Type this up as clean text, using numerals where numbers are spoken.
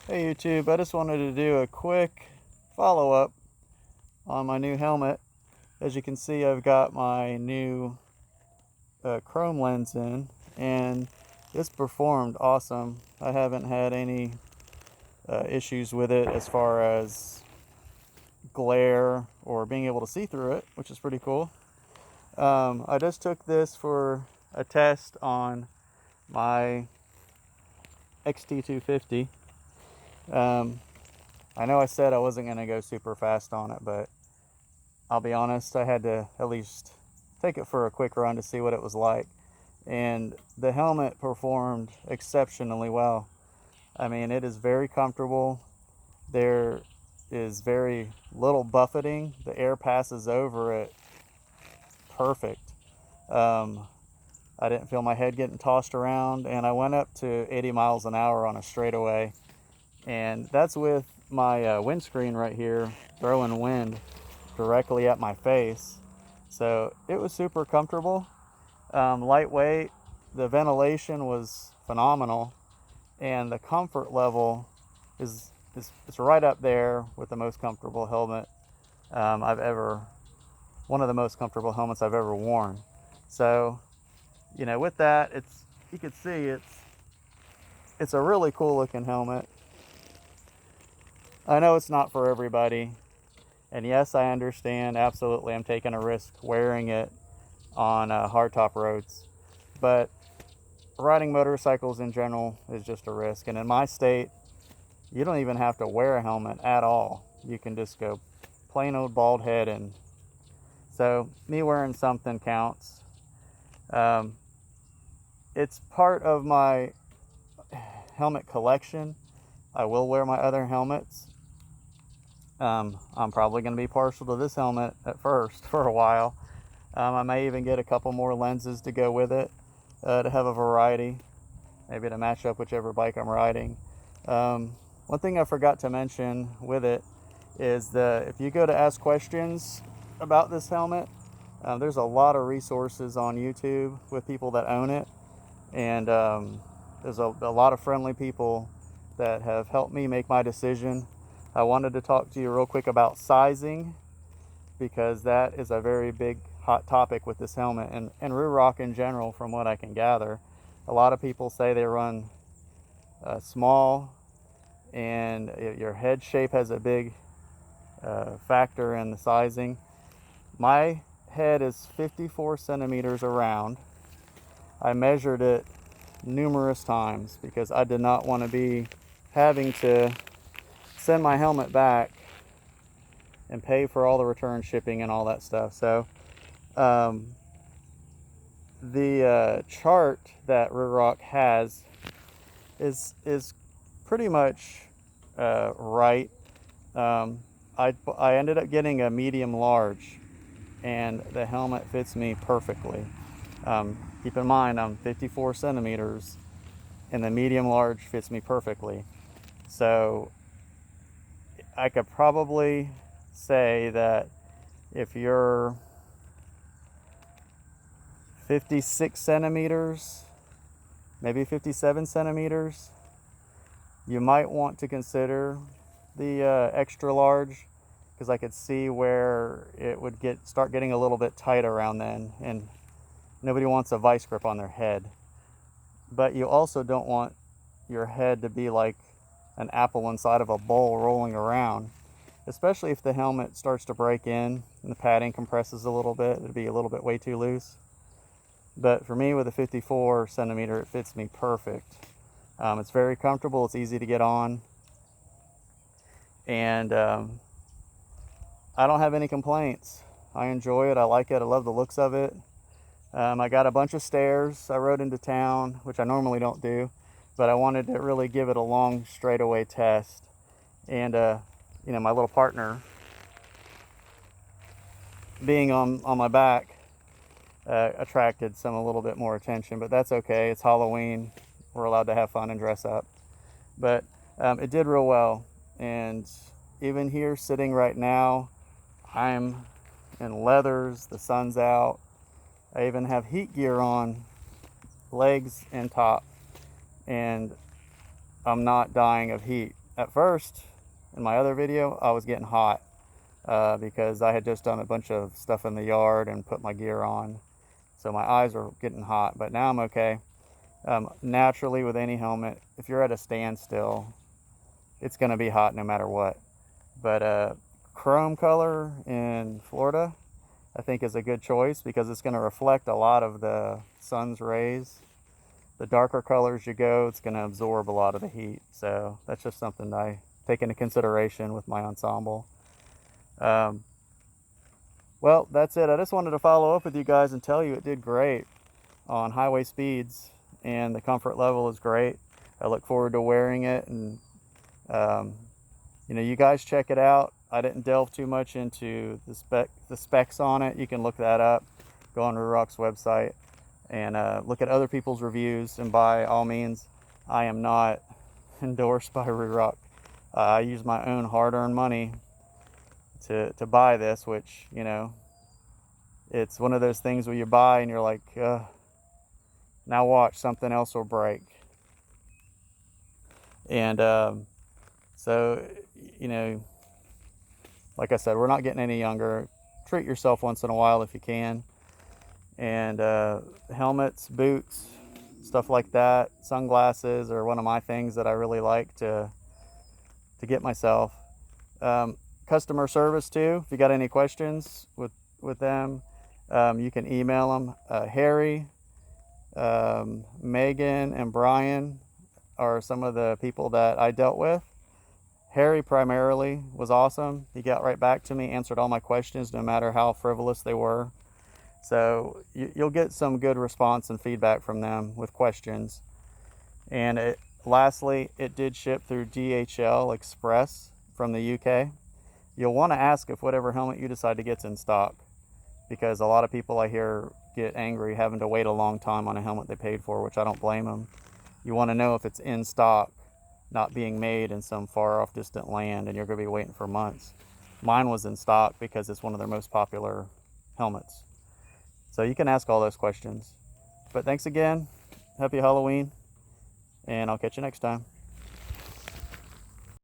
Hey YouTube, I just wanted to do a quick follow-up on my new helmet. As you can see, I've got my new chrome lens in, and this performed awesome. I haven't had any issues with it as far as glare or being able to see through it, which is pretty cool. I just took this for a test on my XT250. I know I said I wasn't going to go super fast on it, but I'll be honest, I had to at least take it for a quick run to see what it was like. And the helmet performed exceptionally well. I mean, it is very comfortable. There is very little buffeting. The air passes over it perfect. I didn't feel my head getting tossed around, and I went up to 80 miles an hour on a straightaway. And that's with my windscreen right here throwing wind directly at my face. So it was super comfortable, lightweight. The ventilation was phenomenal, and the comfort level is it's right up there with the most comfortable helmet one of the most comfortable helmets I've ever worn. So, with that, you can see it's a really cool looking helmet. I know it's not for everybody, and yes, I understand, absolutely, I'm taking a risk wearing it on hardtop roads, but riding motorcycles in general is just a risk. And in my state, you don't even have to wear a helmet at all. You can just go plain old bald head, and so me wearing something counts. It's part of my helmet collection. I will wear my other helmets. I'm probably going to be partial to this helmet at first for a while. I may even get a couple more lenses to go with it to have a variety, maybe to match up whichever bike I'm riding. One thing I forgot to mention with it is that if you go to ask questions about this helmet, there's a lot of resources on YouTube with people that own it, and there's a lot of friendly people that have helped me make my decision. I wanted to talk to you real quick about sizing, because that is a very big hot topic with this helmet, and Ruroc in general, from what I can gather. A lot of people say they run small, and your head shape has a big factor in the sizing. My head is 54 centimeters around. I measured it numerous times because I did not want to be having to send my helmet back and pay for all the return shipping and all that stuff. So the chart that Ruroc has is pretty much right. I ended up getting a medium large, and the helmet fits me perfectly. Keep in mind, I'm 54 centimeters, and the medium large fits me perfectly. So I could probably say that if you're 56 centimeters, maybe 57 centimeters, you might want to consider the extra large, because I could see where it would start getting a little bit tight around then, and nobody wants a vice grip on their head. But you also don't want your head to be like an apple inside of a bowl rolling around, especially if the helmet starts to break in and the padding compresses a little bit. It'd be a little bit way too loose. But for me, with a 54 centimeter, it fits me perfect. It's very comfortable, it's easy to get on, and I don't have any complaints. I enjoy it, I like it, I love the looks of it. I got a bunch of stairs I rode into town, which I normally don't do, but I wanted to really give it a long straightaway test. And my little partner being on my back attracted a little bit more attention, but that's okay. It's Halloween, we're allowed to have fun and dress up. But it did real well, and even here sitting right now, I'm in leathers, the sun's out. I even have heat gear on, legs and top, and I'm not dying of heat at first, in my other video, I was getting hot because I had just done a bunch of stuff in the yard and put my gear on. So my eyes were getting hot, but now I'm okay. Naturally, with any helmet, if you're at a standstill, it's going to be hot no matter what. But chrome color in Florida, I think, is a good choice because it's going to reflect a lot of the sun's rays. The darker colors you go, it's going to absorb a lot of the heat. So that's just something I take into consideration with my ensemble. Well, that's it. I just wanted to follow up with you guys and tell you it did great on highway speeds, and the comfort level is great. I look forward to wearing it, and you know, you guys check it out. I didn't delve too much into the specs on it. You can look that up. Go on Ruroc's website and look at other people's reviews. And by all means, I am not endorsed by Ruroc. I use my own hard-earned money to buy this, which, you know, it's one of those things where you buy and you're like, now watch, something else will break. And so, you know, like I said, we're not getting any younger. Treat yourself once in a while if you can. And helmets, boots, stuff like that, sunglasses are one of my things that I really like to get myself. Customer service too, if you got any questions with them, you can email them. Harry, Megan, and Brian are some of the people that I dealt with. Harry primarily was awesome. He got right back to me, answered all my questions no matter how frivolous they were. So you'll get some good response and feedback from them with questions. And lastly, it did ship through DHL Express from the UK. You'll want to ask if whatever helmet you decide to get's in stock, because a lot of people I hear get angry having to wait a long time on a helmet they paid for, which I don't blame them. You want to know if it's in stock, not being made in some far off distant land and you're going to be waiting for months. Mine was in stock because it's one of their most popular helmets. So you can ask all those questions. But thanks again. Happy Halloween, and I'll catch you next time.